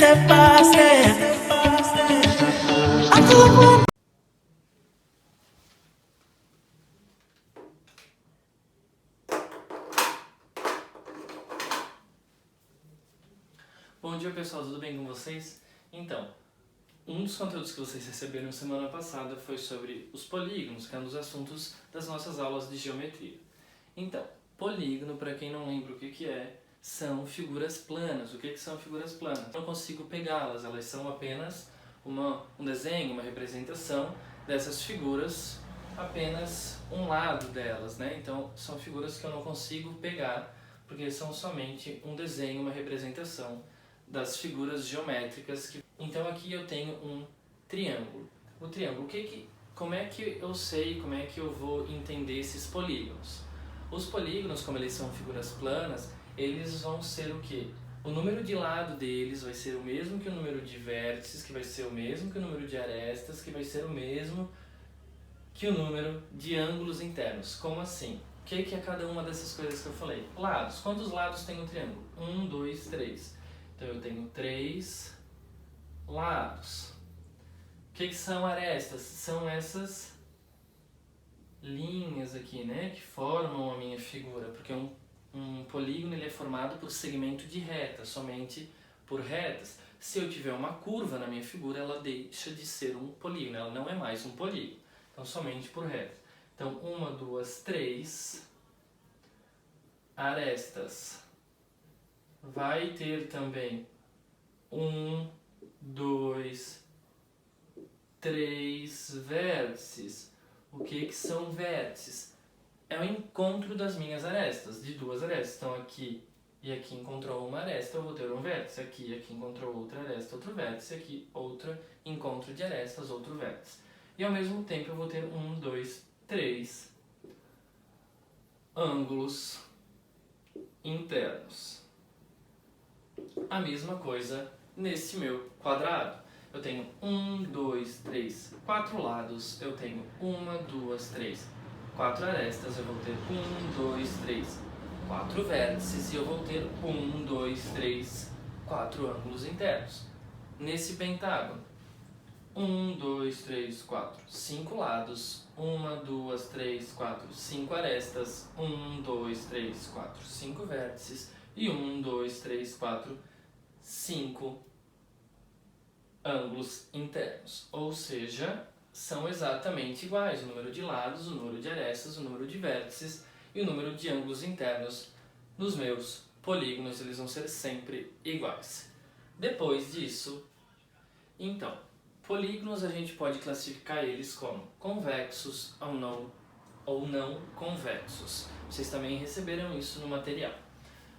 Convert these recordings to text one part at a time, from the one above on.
step by step. I feel like we're Bom dia pessoal, tudo bem com vocês? Então, um dos conteúdos que vocês receberam semana passada foi sobre os polígonos, que é um dos assuntos das nossas aulas de geometria. Então, polígono, para quem não lembra o que é, são figuras planas. O que são figuras planas? Eu não consigo pegá-las, elas são apenas um desenho, uma representação dessas figuras, apenas um lado delas, né? Então, são figuras que eu não consigo pegar, porque são somente um desenho, uma representação das figuras geométricas. Então aqui eu tenho um triângulo. O triângulo, como é que eu sei, como é que eu vou entender esses polígonos? Os polígonos, como eles são figuras planas, eles vão ser o quê? O número de lado deles vai ser o mesmo que o número de vértices, que vai ser o mesmo que o número de arestas, que vai ser o mesmo que o número de ângulos internos. Como assim? O que é cada uma dessas coisas que eu falei? Lados. Quantos lados tem um triângulo? 1, 2, 3. Então eu tenho 3 lados. O que são arestas? São essas linhas aqui, né, que formam a minha figura, porque um polígono ele é formado por segmento de reta, somente por retas. Se eu tiver uma curva na minha figura, ela deixa de ser um polígono, ela não é mais um polígono, então somente por retas. Então 1, 2, 3 arestas. Vai ter também 1, 2, 3 vértices. O que são vértices? É o encontro das minhas arestas, de duas arestas. Então aqui e aqui encontrou uma aresta, eu vou ter um vértice. Aqui e aqui encontrou outra aresta, outro vértice. Aqui outro encontro de arestas, outro vértice. E ao mesmo tempo eu vou ter 1, 2, 3 ângulos internos. A mesma coisa nesse meu quadrado. Eu tenho 1, 2, 3, 4 lados. Eu tenho 1, 2, 3, 4 arestas. Eu vou ter 1, 2, 3, 4 vértices. E eu vou ter 1, 2, 3, 4 ângulos internos. Nesse pentágono, 1, 2, 3, 4, 5 lados. 1, 2, 3, 4, 5 arestas. 1, 2, 3, 4, 5 vértices. E 1, 2, 3, 4, 5 ângulos internos. Ou seja, são exatamente iguais. O número de lados, o número de arestas, o número de vértices e o número de ângulos internos nos meus polígonos, eles vão ser sempre iguais. Depois disso, então, polígonos a gente pode classificar eles como convexos ou não convexos. Vocês também receberam isso no material.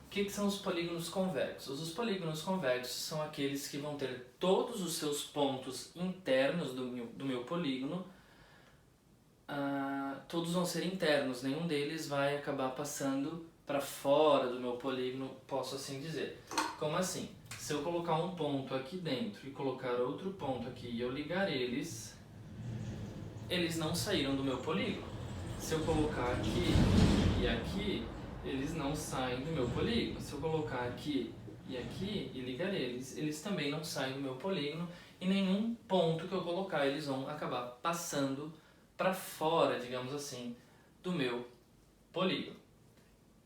O que são os polígonos convexos? Os polígonos convexos são aqueles que vão ter todos os seus pontos internos do meu polígono, todos vão ser internos, nenhum deles vai acabar passando para fora do meu polígono, posso assim dizer. Como assim? Se eu colocar um ponto aqui dentro e colocar outro ponto aqui e eu ligar eles não saíram do meu polígono. Se eu colocar aqui e aqui, eles não saem do meu polígono. Se eu colocar aqui e ligar eles também não saem do meu polígono, e nenhum ponto que eu colocar eles vão acabar passando para fora, digamos assim, do meu polígono.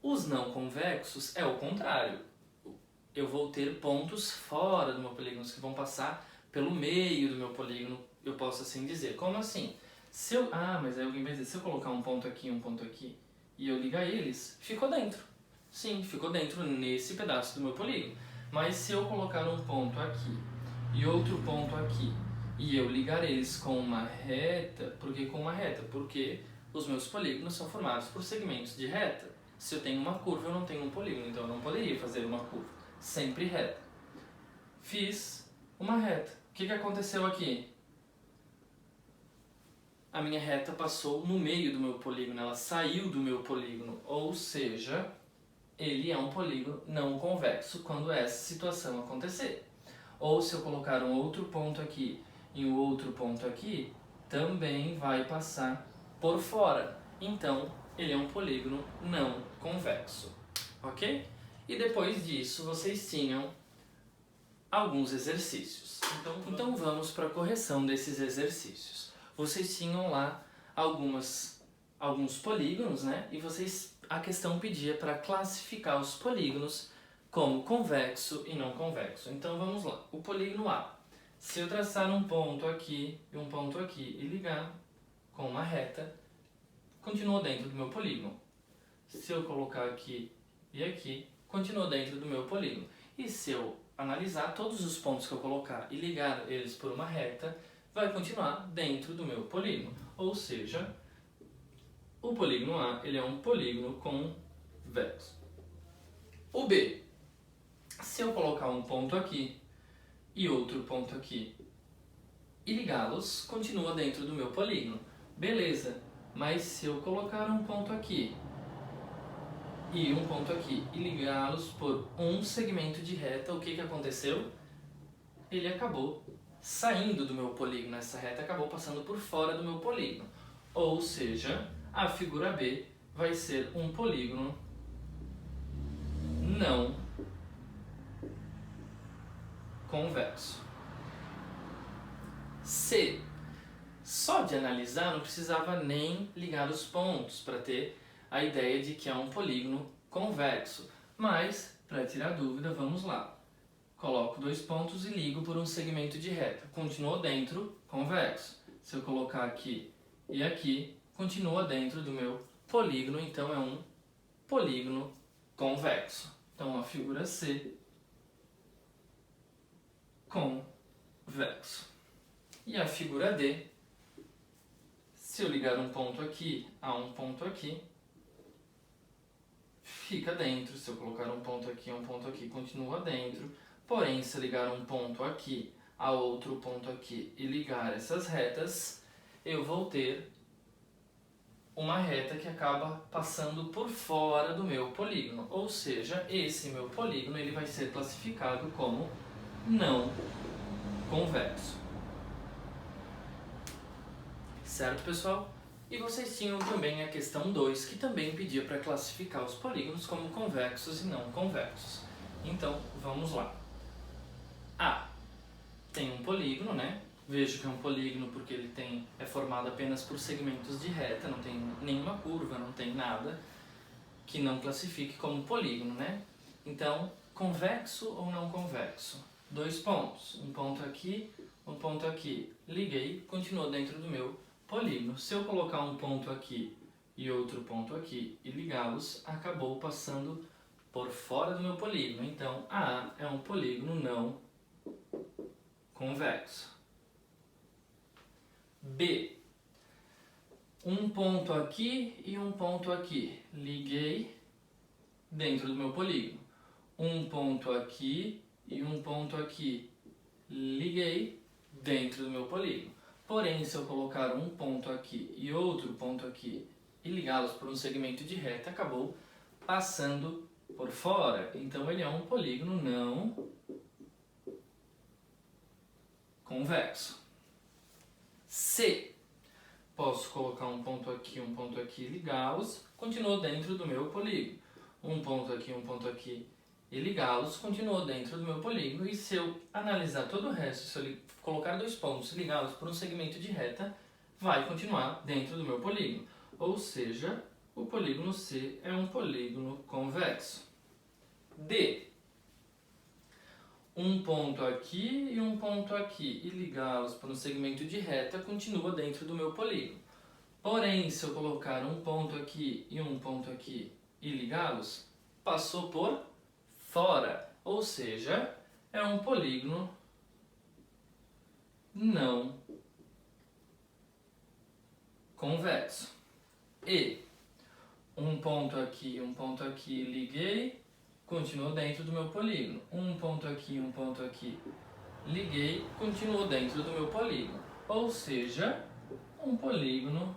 Os não convexos é o contrário. Eu vou ter pontos fora do meu polígono, que vão passar pelo meio do meu polígono, eu posso assim dizer. Como assim? Mas aí alguém vai dizer, se eu colocar um ponto aqui e eu ligar eles, ficou dentro. Sim, ficou dentro nesse pedaço do meu polígono. Mas se eu colocar um ponto aqui e outro ponto aqui e eu ligar eles com uma reta, por que com uma reta? Porque os meus polígonos são formados por segmentos de reta. Se eu tenho uma curva, eu não tenho um polígono, então eu não poderia fazer uma curva. Sempre reta. Fiz uma reta. O que aconteceu aqui? A minha reta passou no meio do meu polígono, ela saiu do meu polígono, ou seja, ele é um polígono não convexo quando essa situação acontecer. Ou se eu colocar um outro ponto aqui e um outro ponto aqui, também vai passar por fora. Então, ele é um polígono não convexo, ok? E depois disso, vocês tinham alguns exercícios. Então vamos para a correção desses exercícios. Vocês tinham lá alguns polígonos, né? E a questão pedia para classificar os polígonos como convexo e não convexo. Então vamos lá. O polígono A. Se eu traçar um ponto aqui e um ponto aqui e ligar com uma reta, continua dentro do meu polígono. Se eu colocar aqui e aqui, continua dentro do meu polígono. E se eu analisar todos os pontos que eu colocar e ligar eles por uma reta, vai continuar dentro do meu polígono. Ou seja, o polígono A ele é um polígono convexo. O B. Se eu colocar um ponto aqui e outro ponto aqui e ligá-los, continua dentro do meu polígono. Beleza, mas se eu colocar um ponto aqui e um ponto aqui e ligá-los por um segmento de reta, o que aconteceu? Ele acabou saindo do meu polígono, essa reta acabou passando por fora do meu polígono. Ou seja, a figura B vai ser um polígono não convexo. C. Só de analisar não precisava nem ligar os pontos para ter a ideia de que é um polígono convexo. Mas, para tirar dúvida, vamos lá. Coloco dois pontos e ligo por um segmento de reta. Continuou dentro, convexo. Se eu colocar aqui e aqui, continua dentro do meu polígono, então é um polígono convexo. Então a figura C, convexo. E a figura D, se eu ligar um ponto aqui a um ponto aqui, fica dentro. Se eu colocar um ponto aqui, continua dentro. Porém, se eu ligar um ponto aqui a outro ponto aqui e ligar essas retas, eu vou ter uma reta que acaba passando por fora do meu polígono. Ou seja, esse meu polígono ele vai ser classificado como não convexo. Certo, pessoal? E vocês tinham também a questão 2, que também pedia para classificar os polígonos como convexos e não convexos. Então, vamos lá. A. Tem um polígono, né? Vejo que é um polígono porque ele é formado apenas por segmentos de reta, não tem nenhuma curva, não tem nada que não classifique como polígono, né? Então, convexo ou não convexo? Dois pontos, um ponto aqui, um ponto aqui. Liguei, continuou dentro do meu polígono. Se eu colocar um ponto aqui e outro ponto aqui e ligá-los, acabou passando por fora do meu polígono. Então, A é um polígono não convexo. B. Um ponto aqui e um ponto aqui. Liguei dentro do meu polígono. Um ponto aqui e um ponto aqui. Liguei dentro do meu polígono. Porém, se eu colocar um ponto aqui e outro ponto aqui e ligá-los por um segmento de reta, acabou passando por fora. Então, ele é um polígono não convexo. C. Posso colocar um ponto aqui e ligá-los, continuou dentro do meu polígono. Um ponto aqui e ligá-los, continuou dentro do meu polígono. E se eu analisar todo o resto, se eu colocar dois pontos e ligá-los por um segmento de reta, vai continuar dentro do meu polígono. Ou seja, o polígono C é um polígono convexo. D. Um ponto aqui e ligá-los por um segmento de reta, continua dentro do meu polígono. Porém, se eu colocar um ponto aqui e ligá-los, passou por fora, ou seja, é um polígono não convexo. E um ponto aqui, liguei, continuou dentro do meu polígono. Um ponto aqui, liguei, continuou dentro do meu polígono. Ou seja, um polígono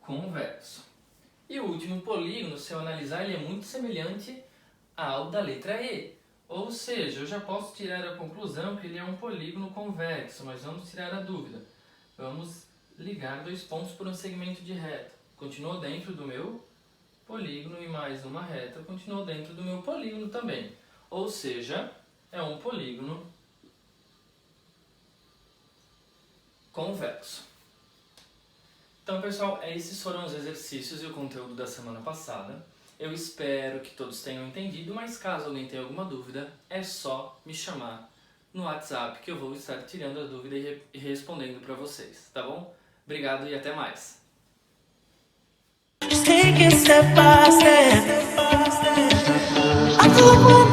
convexo. E o último polígono, se eu analisar, ele é muito semelhante ao da letra E. Ou seja, eu já posso tirar a conclusão que ele é um polígono convexo, mas vamos tirar a dúvida. Vamos ligar dois pontos por um segmento de reta. Continuou dentro do meu polígono e mais uma reta continuou dentro do meu polígono também. Ou seja, é um polígono convexo. Então, pessoal, esses foram os exercícios e o conteúdo da semana passada. Eu espero que todos tenham entendido, mas caso alguém tenha alguma dúvida, é só me chamar no WhatsApp que eu vou estar tirando a dúvida e respondendo para vocês, tá bom? Obrigado e até mais! Just take it step by step. I do what